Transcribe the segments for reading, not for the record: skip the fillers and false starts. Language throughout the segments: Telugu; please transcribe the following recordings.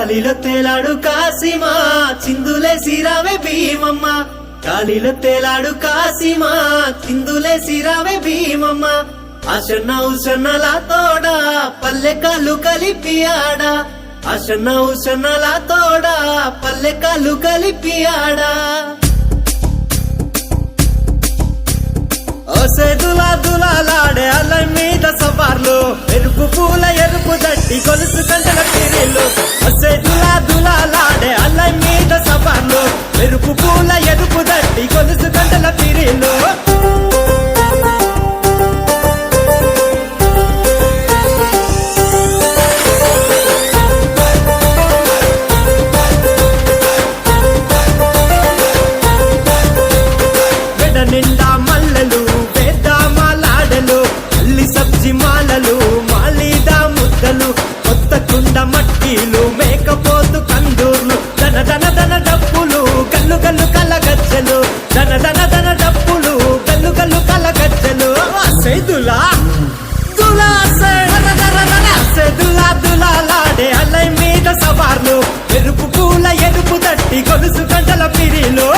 గాలిలో తేలాడు కాసిమా చిందులే సిరావే భీమమ్మ గాలిలో తేలాడు కాసిమా చిందులే సిరావే భీమమ్మ ఆశన్న ఉసన్నల తోడా పల్లె కాళ్ళు కలిపి ఆడా ఆశన్న ఉసన్నల తోడా పల్లె కాళ్ళు కలిపి ఆడా దులా దులాలాడే అల్ల మీద సవార్లు ఎరుపు పూల ఎరుపు దట్టి కొలుసు కంటల పిరిలు దులా దులాలాడే అల్ల మీద సవార్లు ఎరుపు పూల ఎరుపు దట్టి కొలుసు కంటల పిరిలు నిండా మల్లెలు వేద్దామాలాడలు అల్లి సబ్జి మాలలు మాలీదా ముద్దలు కొత్త కుండ మట్టీలు మేకపోతు కందూర్లు దన దన దన డప్పులు గల్లు గల్లు కలగజ్జలు దన దన దన డప్పులు గల్లు గల్లు కలగజ్జలు దులా దులా దులా దులాలాడే అల్లై మీద సవార్లు ఎరుపు పూల ఎరుపు దట్టి గొలుసు గంటల పిరిలు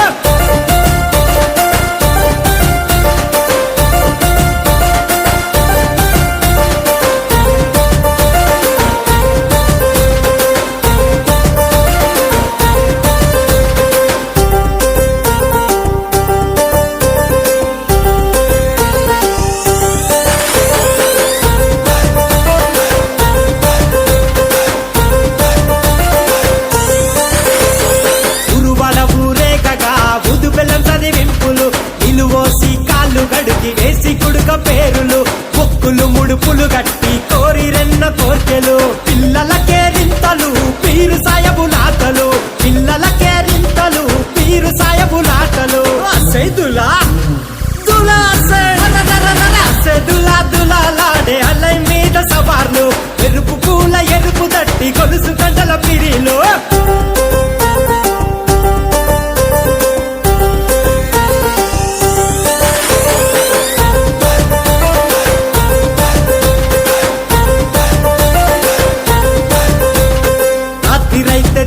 గడికి వేసి కుడుక పేరులు పొక్కులు ముడుపులు గట్టి కోరి రెన్న కోర్కెలు పిల్లల కేరింతలు పీరు సాయబులాటలు పిల్లల కేరింతలు పీరు సాయబులాటలు దులా దులా దులా దులాలాడే అల్లై మీద సవార్లు ఎరుపు పూల ఎరుపు దట్టి కొలుసు గంటల పిరిలు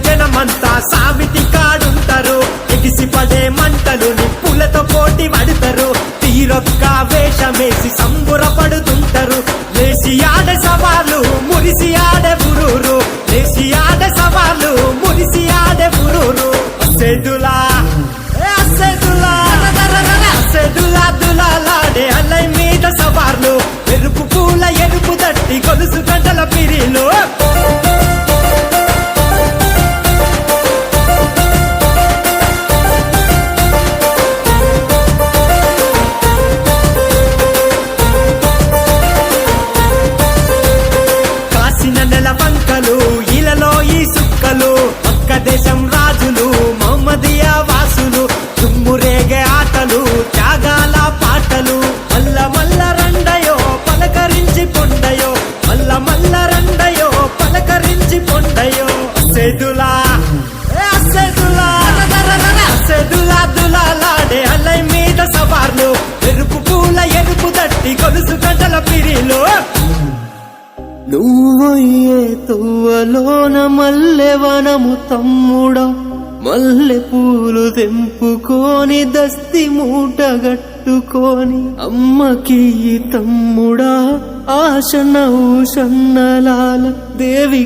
జనమంతా సావిటి కాడుంటారు ఎగిసి పడే మంటలు నిప్పులతో పోటీ పడతారు తీరొక్క వేషమేసి సంబురపడుతుంటారు లేసి ఆడే సవాలు మురిసి ఆడే బురూరు లేసి ఆడే సవాలు మురిసి ఆడే బురూరు దులా దులా దులాలాడే అల్లై మీద సవార్లు ఎరుపు పూల ఎరుపు దట్టి గొలుసు గంటల పిరిలు వంకలు ఇలలో ఈ సుక్కలు ఒక్క దేశం రాజులు మహమ్మదియా వాసులు తుమ్మురేగే ఆటలు త్యాగాల పాటలు మల్ల మల్ల రండయో పలకరించి పొండయో మల్ల మల్ల రండయో పలకరించి పొండయో దులా దులా దులాలాడే అల్లై మీద సవార్లు ఎరుపు పూల ఎరుపు దట్టి కొలుసు గంటల పిరిలు నువ్వొయ్యే తువ్వలోన మల్లె వనము తమ్ముడా మల్లె పూలు తెంపుకొని దస్తి మూట గట్టుకొని అమ్మకి తమ్ముడా ఆశ నౌషన్నలాల దేవి